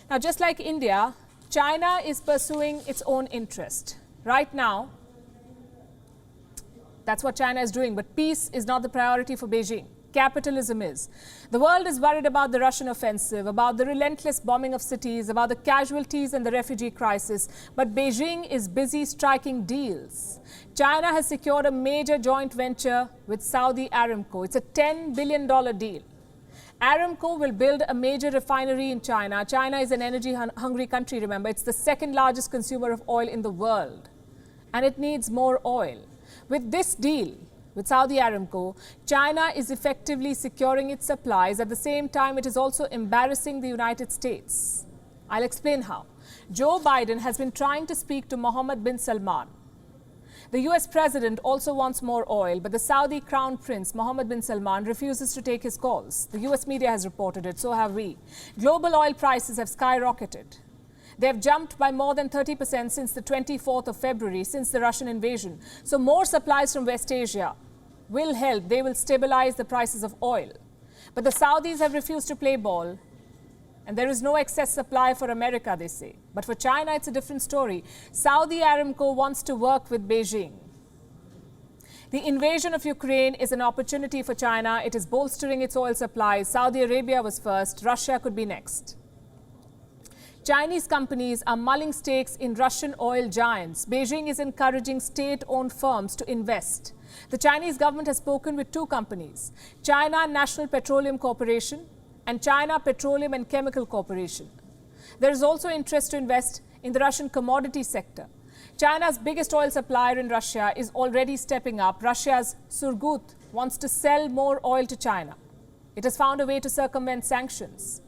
Now, just like India, China is pursuing its own interest. Right now, that's what China is doing. But peace is not the priority for Beijing. Capitalism is. The world is worried about the Russian offensive, about the relentless bombing of cities, about the casualties and the refugee crisis. But Beijing is busy striking deals. China has secured a major joint venture with Saudi Aramco. It's a $10 billion deal. Aramco will build a major refinery in China. China is an energy-hungry country, remember. It's the second largest consumer of oil in the world. And it needs more oil. With this deal, with Saudi Aramco, China is effectively securing its supplies. At the same time, it is also embarrassing the United States. I'll explain how. Joe Biden has been trying to speak to Mohammed bin Salman. The US president also wants more oil, but the Saudi crown prince, Mohammed bin Salman, refuses to take his calls. The US media has reported it, so have we. Global oil prices have skyrocketed. They have jumped by more than 30% since the 24th of February, since the Russian invasion. So more supplies from West Asia will help. They will stabilize the prices of oil. But the Saudis have refused to play ball. And there is no excess supply for America, they say. But for China, it's a different story. Saudi Aramco wants to work with Beijing. The invasion of Ukraine is an opportunity for China. It is bolstering its oil supplies. Saudi Arabia was first. Russia could be next. Chinese companies are mulling stakes in Russian oil giants. Beijing is encouraging state-owned firms to invest. The Chinese government has spoken with two companies, China National Petroleum Corporation and China Petroleum and Chemical Corporation. There is also interest to invest in the Russian commodity sector. China's biggest oil supplier in Russia is already stepping up. Russia's Surgut wants to sell more oil to China. It has found a way to circumvent sanctions.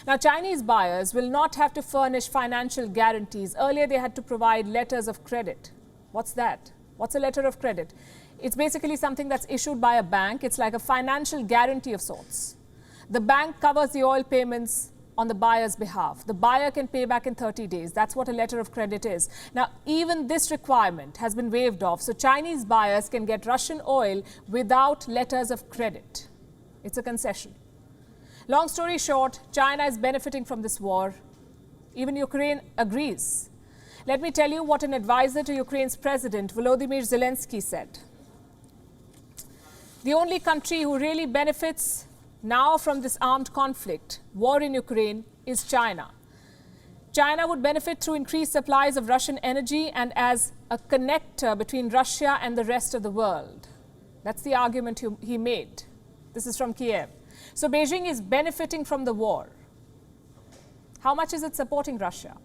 Now, Chinese buyers will not have to furnish financial guarantees. Earlier, they had to provide letters of credit. What's that? What's a letter of credit? It's basically something that's issued by a bank. It's like a financial guarantee of sorts. The bank covers the oil payments on the buyer's behalf. The buyer can pay back in 30 days. That's what a letter of credit is. Now, even this requirement has been waived off, so Chinese buyers can get Russian oil without letters of credit. It's a concession. Long story short, China is benefiting from this war. Even Ukraine agrees. Let me tell you what an advisor to Ukraine's president, Volodymyr Zelensky, said. The only country who really benefits now from this armed conflict, war in Ukraine, is China. China would benefit through increased supplies of Russian energy and as a connector between Russia and the rest of the world. That's the argument he made. This is from Kiev. So Beijing is benefiting from the war. How much is it supporting Russia?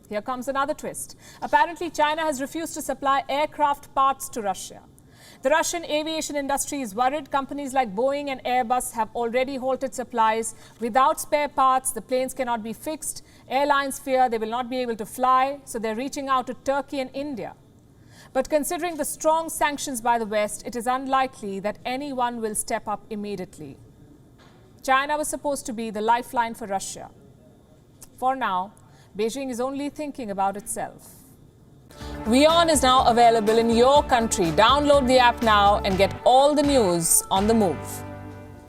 Here comes another twist. Apparently, China has refused to supply aircraft parts to Russia. The Russian aviation industry is worried. Companies like Boeing and Airbus have already halted supplies. Without spare parts, the planes cannot be fixed. Airlines fear they will not be able to fly, so they're reaching out to Turkey and India. But considering the strong sanctions by the West, it is unlikely that anyone will step up immediately. China was supposed to be the lifeline for Russia. For now, Beijing is only thinking about itself. WION is now available in your country. Download the app now and get all the news on the move.